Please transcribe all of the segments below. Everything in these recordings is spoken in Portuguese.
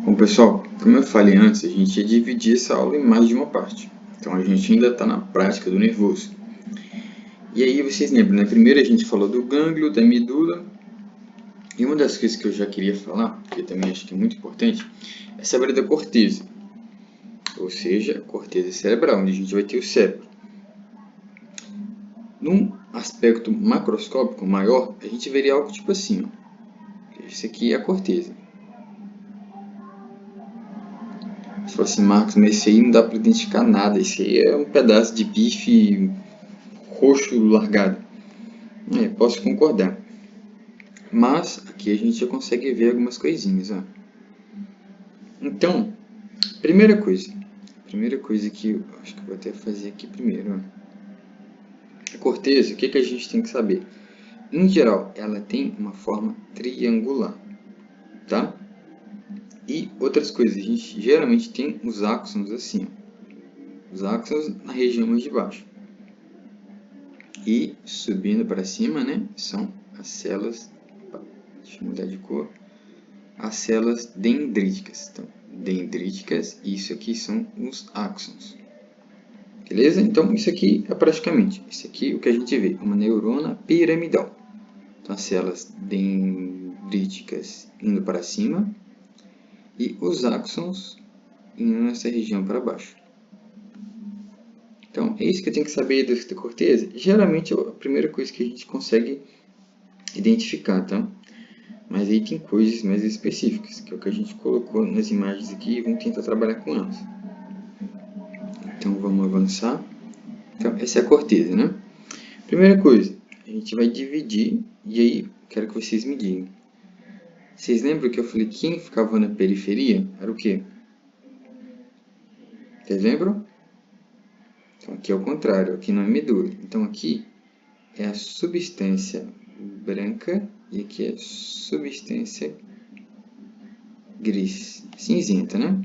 Bom, pessoal, como eu falei antes, a gente ia dividir essa aula em mais de uma parte. Então, a gente ainda está na prática do nervoso. E aí, vocês lembram, né? Primeiro a gente falou do gânglio, da medula. E uma das coisas que eu já queria falar, que eu também acho que é muito importante, é saber da corteza. Ou seja, a corteza cerebral, onde a gente vai ter o cérebro. Num aspecto macroscópico maior, a gente veria algo tipo assim, ó. Isso aqui é a corteza. Você fala assim, Marcos, mas esse aí não dá para identificar nada. Esse aí é um pedaço de bife roxo largado. Posso concordar. Mas aqui a gente já consegue ver algumas coisinhas. Ó. Então, primeira coisa que eu acho que eu vou até fazer aqui primeiro. Ó. A corteza, o que a gente tem que saber? Em geral, ela tem uma forma triangular. Tá? E outras coisas, a gente geralmente tem os áxons assim. Ó. Os áxons na região mais de baixo. E subindo para cima, né, são as células, deixa eu mudar de cor, as células dendríticas. Então, dendríticas, isso aqui são os áxons. Beleza? Então, isso aqui é praticamente, isso aqui é o que a gente vê, uma neurona piramidal. Então, as células dendríticas indo para cima e os áxons indo nessa região para baixo. Então, é isso que eu tenho que saber da corteza. Geralmente, é a primeira coisa que a gente consegue identificar, tá? Mas aí tem coisas mais específicas, que é o que a gente colocou nas imagens aqui e vamos tentar trabalhar com elas. Então, vamos avançar. Então, essa é a corteza, né? Primeira coisa, a gente vai dividir, e aí quero que vocês me digam. Vocês lembram que eu falei que quem ficava na periferia era o quê? Vocês lembram? Então, aqui é o contrário, aqui não é medula. Então, aqui é a substância branca e aqui é a substância gris, cinzenta, né?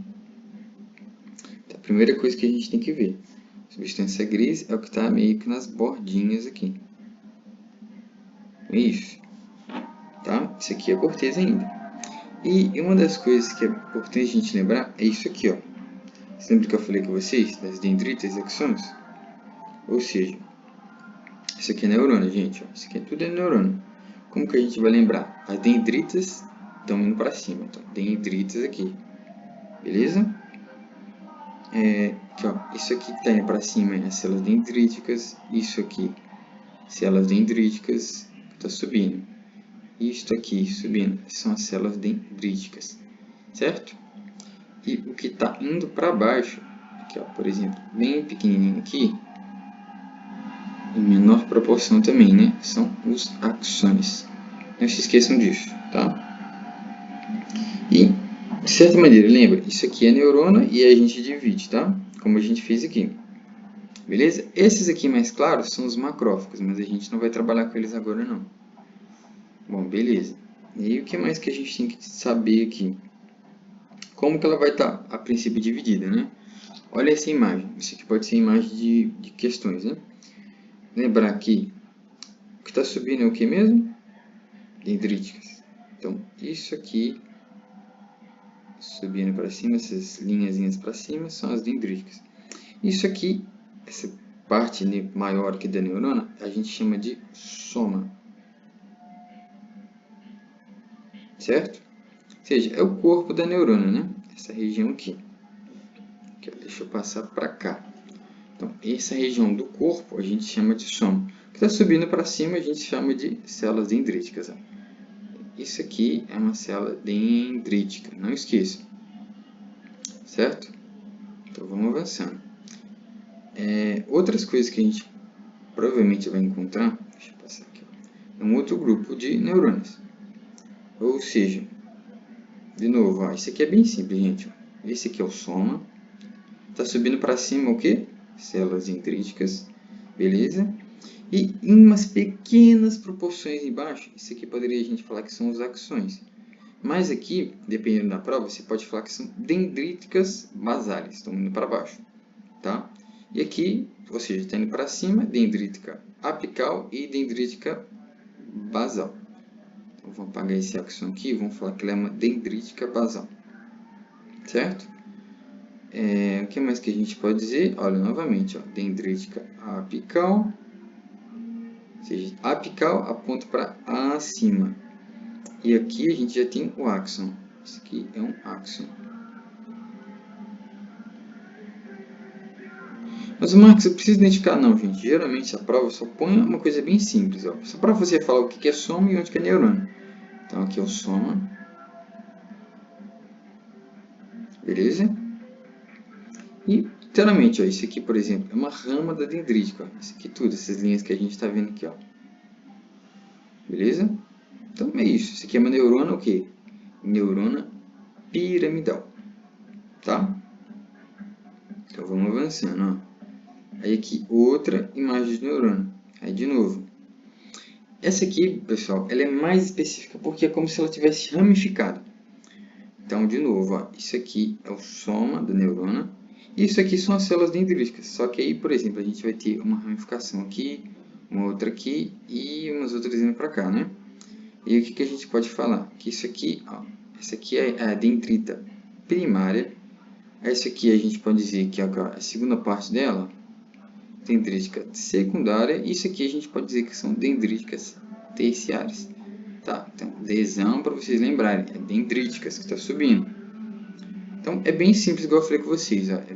Então, a primeira coisa que a gente tem que ver. Substância gris é o que está meio que nas bordinhas aqui. Isso. Tá? Isso aqui é a corteza ainda. E uma das coisas que é importante a gente lembrar é isso aqui, ó. Você lembra que eu falei com vocês das dendritas e axônios? Ou seja, isso aqui é neurônio, gente. Ó. Isso aqui tudo é neurônio. Como que a gente vai lembrar? As dendritas estão indo para cima. Então, dendritas aqui. Beleza? Aqui, ó. Isso aqui está indo para cima é as células dendríticas. Isso aqui, células dendríticas, está subindo. Isto aqui subindo são as células dendríticas, certo? E o que está indo para baixo, aqui, ó, por exemplo, bem pequenininho aqui, em menor proporção também, né? São os axônios. Não se esqueçam disso, tá? E, de certa maneira, lembra, isso aqui é neurona e a gente divide, tá? Como a gente fez aqui. Beleza? Esses aqui mais claros são os macrófagos, mas a gente não vai trabalhar com eles agora, não. Bom, beleza. E aí, o que mais que a gente tem que saber aqui? Como que ela vai estar, a princípio, dividida, né? Olha essa imagem. Isso aqui pode ser imagem de questões, né? Lembrar que o que está subindo é o que mesmo? Dendríticas. Então, isso aqui, subindo para cima, essas linhazinhas para cima, são as dendríticas. Isso aqui, essa parte maior aqui da neurona, a gente chama de soma. Certo? Ou seja, é o corpo da neurona, né? Essa região aqui. Deixa eu passar para cá. Então, essa região do corpo a gente chama de soma. O que está subindo para cima a gente chama de células dendríticas. Ó. Isso aqui é uma célula dendrítica, não esqueça. Certo? Então, vamos avançando. Outras coisas que a gente provavelmente vai encontrar, deixa eu passar aqui, ó, é um outro grupo de neurônios. Ou seja, de novo, ó, isso aqui é bem simples, gente. Ó. Esse aqui é o soma. Está subindo para cima o quê? Células dendríticas, beleza? E em umas pequenas proporções embaixo, isso aqui poderia a gente falar que são os axões. Mas aqui, dependendo da prova, você pode falar que são dendríticas basais, estão indo para baixo, tá? E aqui, ou seja, está indo para cima, dendrítica apical e dendrítica basal. Então, vamos apagar esse axão aqui e vamos falar que ela é uma dendrítica basal. certo? O que mais que a gente pode dizer? Olha, novamente, ó, dendrítica apical, ou seja, apical aponta para acima. E aqui a gente já tem o axon. Isso aqui é um axon. Mas o Marcos, eu preciso identificar? Não, gente. Geralmente a prova só põe uma coisa bem simples. Ó. Só para você falar o que é soma e onde que é neurônio. Então aqui é o soma. Beleza? E, literalmente, ó, isso aqui, por exemplo, é uma rama da dendrítica. Ó. Isso aqui tudo, essas linhas que a gente está vendo aqui. Ó. Beleza? Então é isso. Isso aqui é uma neurona o quê? Neurona piramidal. Tá? Então vamos avançando. Ó. Aí aqui outra imagem de neurônio. Aí de novo. Essa aqui, pessoal, ela é mais específica porque é como se ela tivesse ramificado. Então, de novo, ó, isso aqui é o soma da neurona. E isso aqui são as células dendríticas. Só que aí, por exemplo, a gente vai ter uma ramificação aqui, uma outra aqui e umas outras indo para cá, né? E o que a gente pode falar? Que isso aqui, ó, essa aqui é a dendrita primária. Essa aqui a gente pode dizer que é a segunda parte dela, dendrítica secundária. E isso aqui a gente pode dizer que são dendríticas terciárias. Tá? Então, Dzão, para vocês lembrarem, é dendríticas que está subindo. Então, é bem simples, igual eu falei com vocês. Ó. É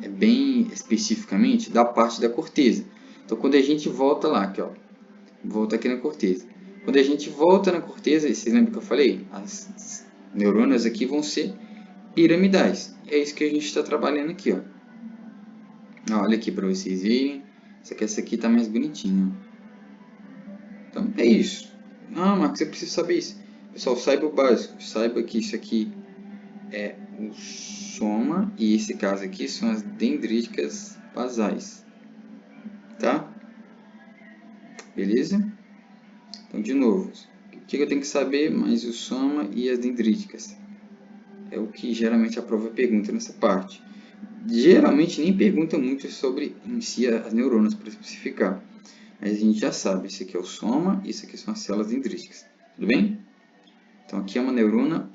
bem especificamente da parte da corteza. Então, quando a gente volta lá, aqui, ó, volta aqui na corteza. Quando a gente volta na corteza, vocês lembram que eu falei? As neuronas aqui vão ser piramidais. É isso que a gente está trabalhando aqui. Ó. Olha aqui para vocês verem. Só que essa aqui está mais bonitinha. Então, é isso. Ah, Marcos, eu preciso saber isso. Pessoal, saiba o básico. Saiba que isso aqui é o soma e esse caso aqui são as dendríticas basais. Tá? Beleza? Então, de novo, o que eu tenho que saber mais o soma e as dendríticas? É o que geralmente a prova pergunta nessa parte. Geralmente nem pergunta muito sobre em si as neuronas para especificar. Mas a gente já sabe, esse aqui é o soma e isso aqui são as células dendríticas. Tudo bem? Então aqui é uma neurona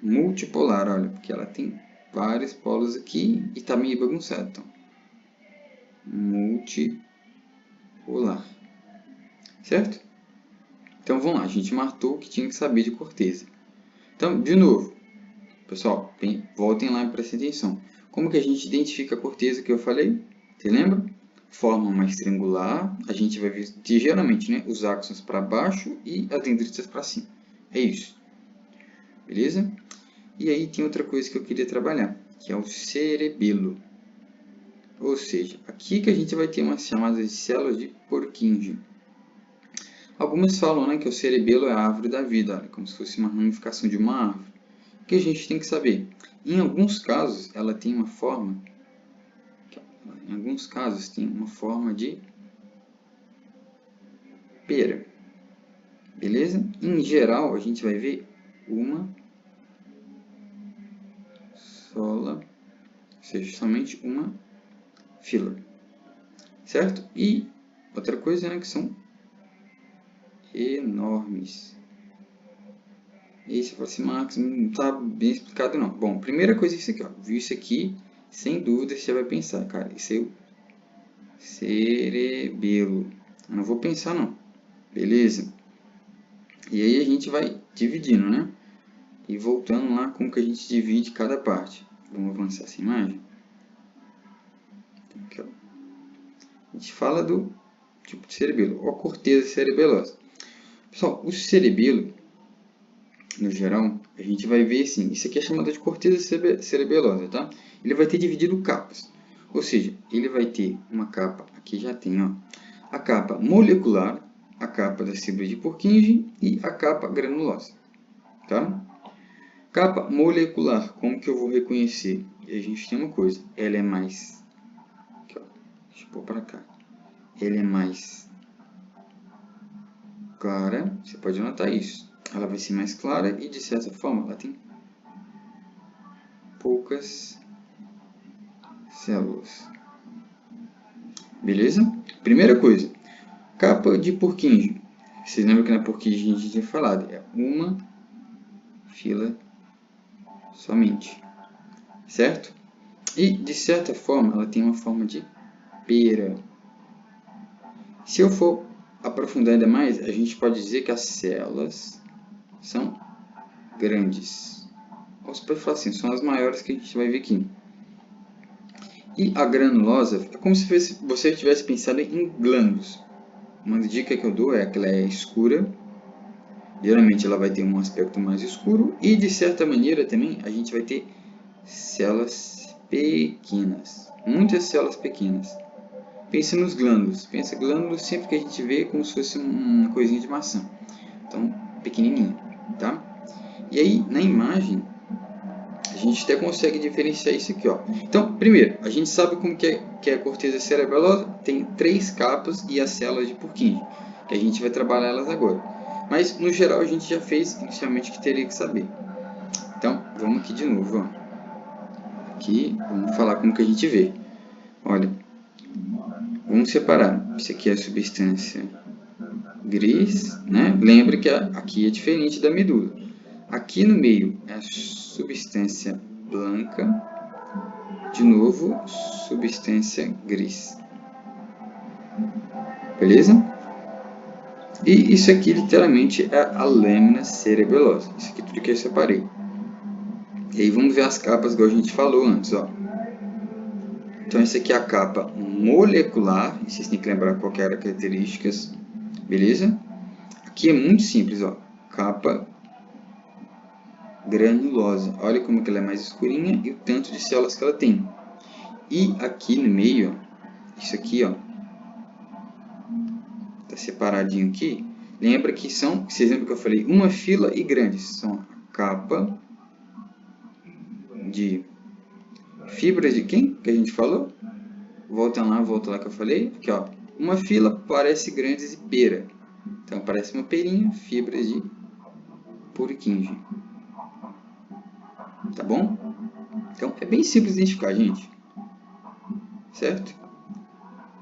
multipolar, olha, porque ela tem vários polos aqui e está meio bagunçado. Então, multipolar. Certo? Então vamos lá, a gente matou o que tinha que saber de corteza. Então, de novo, pessoal, voltem lá e prestem atenção. Como que a gente identifica a corteza que eu falei? Você lembra? Forma mais triangular, a gente vai ver geralmente, né, os axons para baixo e as dendritas para cima. É isso. Beleza? E aí tem outra coisa que eu queria trabalhar, que é o cerebelo. Ou seja, aqui que a gente vai ter umas chamadas de células de Purkinje. Algumas falam, né, que o cerebelo é a árvore da vida, olha, como se fosse uma ramificação de uma árvore. O que a gente tem que saber? Em alguns casos, ela tem uma forma... Em alguns casos, tem uma forma de pera. Beleza? Em geral, a gente vai ver uma sola, ou seja, somente uma fila. Certo? E outra coisa, né, que são enormes. E você fala assim, Marcos, não está bem explicado não. Bom, primeira coisa é isso aqui, ó. Viu isso aqui, sem dúvida você já vai pensar, cara, isso é o cerebelo. Eu não vou pensar não, beleza? E aí a gente vai dividindo, né? E voltando lá como que a gente divide cada parte. Vamos avançar essa imagem. Aqui, ó. A gente fala do tipo de cerebelo, ou a corteza cerebelosa. Pessoal, o cerebelo, no geral, a gente vai ver assim, isso aqui é chamado de corteza cerebelosa, tá? Ele vai ter dividido capas, ou seja, ele vai ter uma capa, aqui já tem, ó, a capa molecular, a capa das fibras de Purkinje e a capa granulosa, tá? Capa molecular, como que eu vou reconhecer? E a gente tem uma coisa, ela é mais, aqui, ó, deixa eu pôr para cá, ela é mais clara, você pode notar isso. Ela vai ser mais clara e, de certa forma, ela tem poucas células. Beleza? Primeira coisa, capa de Purkinje. Vocês lembram que na Purkinje a gente tinha falado, é uma fila somente, certo? E, de certa forma, ela tem uma forma de pera. Se eu for aprofundar ainda mais, a gente pode dizer que as células são grandes. Ou você pode falar assim, são as maiores que a gente vai ver aqui. E a granulosa é como se você tivesse pensado em glândulos. Uma dica que eu dou é que ela é escura. Geralmente ela vai ter um aspecto mais escuro. E de certa maneira também a gente vai ter células pequenas. Muitas células pequenas. Pense nos glândulos. Pensa glândulos sempre que a gente vê como se fosse uma coisinha de maçã. Então, pequenininho, tá? E aí, na imagem, a gente até consegue diferenciar isso aqui, ó. Então, primeiro, a gente sabe como que é a corteza cerebelosa. Tem 3 capas e as células de Purkinje, que a gente vai trabalhar elas agora. Mas, no geral, a gente já fez inicialmente o que teria que saber. Então, vamos aqui de novo, ó. Aqui, vamos falar como que a gente vê. Olha, vamos separar. Isso aqui é a substância gris, né? Lembre que aqui é diferente da medula. Aqui no meio é a substância branca, de novo, substância gris. Beleza? E isso aqui literalmente é a lâmina cerebelosa. Isso aqui tudo que eu separei. E aí vamos ver as capas igual a gente falou antes, ó. Então essa aqui é a capa molecular, vocês têm que lembrar qual que era as características, beleza? Aqui é muito simples, ó. Capa granulosa. Olha como que ela é mais escurinha e o tanto de células que ela tem. E aqui no meio, ó, isso aqui, ó, tá separadinho aqui. Lembra que são, esse exemplo que eu falei, uma fila e grandes. São a capa de fibras de quem que a gente falou? Volta lá que eu falei. Aqui, ó, uma fila parece grandes e pera. Então parece uma perinha, fibras de Purkinje. Tá bom? Então é bem simples de identificar, gente. Certo?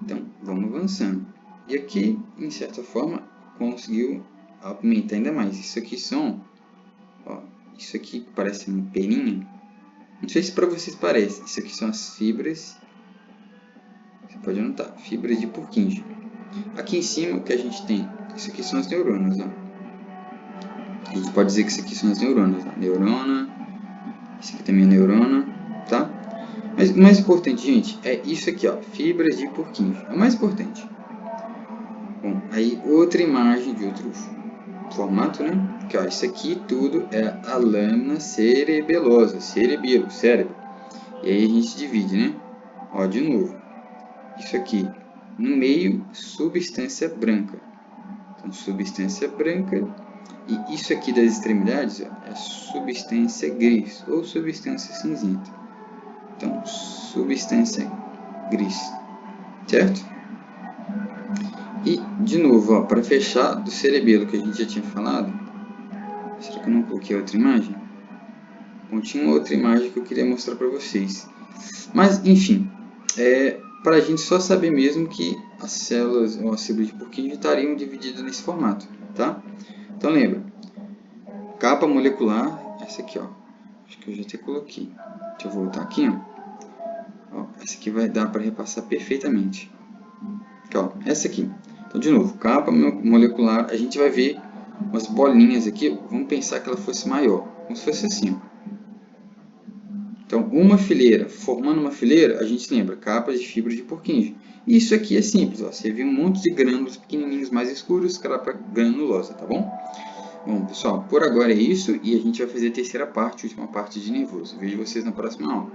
Então vamos avançando. E aqui, em certa forma, conseguiu aumentar ainda mais. Isso aqui são, ó, isso aqui parece uma peninha. Não sei se para vocês parece. Isso aqui são as fibras. Você pode anotar, fibras de Purkinje. Aqui em cima o que a gente tem? Isso aqui são as neuronas, ó. A gente pode dizer que isso aqui são as neuronas, ó. Neurona. Isso aqui também é neurona, tá? Mas o mais importante, gente, é isso aqui, ó, fibras de Purkinje. É o mais importante. Bom, aí outra imagem de outro formato, né? Que, ó, isso aqui tudo é a lâmina cerebelosa, cerebelo, cérebro. E aí a gente divide, né? Ó, de novo. Isso aqui, no meio, substância branca. Então, substância branca. E isso aqui das extremidades, ó, é substância gris ou substância cinzenta. Então, substância gris, certo? E, de novo, para fechar do cerebelo que a gente já tinha falado, será que eu não coloquei outra imagem? Bom, tinha uma outra imagem que eu queria mostrar para vocês. Mas, enfim, para a gente só saber mesmo que as células ou as fibras de Purkinje estariam divididas nesse formato, tá? Então, lembra, capa molecular, essa aqui, ó. Acho que eu já até coloquei. Deixa eu voltar aqui, ó. Essa aqui vai dar para repassar perfeitamente. Aqui, ó, essa aqui. Então, de novo, capa molecular, a gente vai ver umas bolinhas aqui. Vamos pensar que ela fosse maior, como se fosse assim. Então, uma fileira, formando uma fileira, a gente lembra, capas de fibras de Purkinje. E isso aqui é simples, ó. Você vê um monte de grânulos pequenininhos mais escuros, capa granulosa, tá bom? Bom, pessoal, por agora é isso e a gente vai fazer a terceira parte, a última parte de nervoso. Vejo vocês na próxima aula.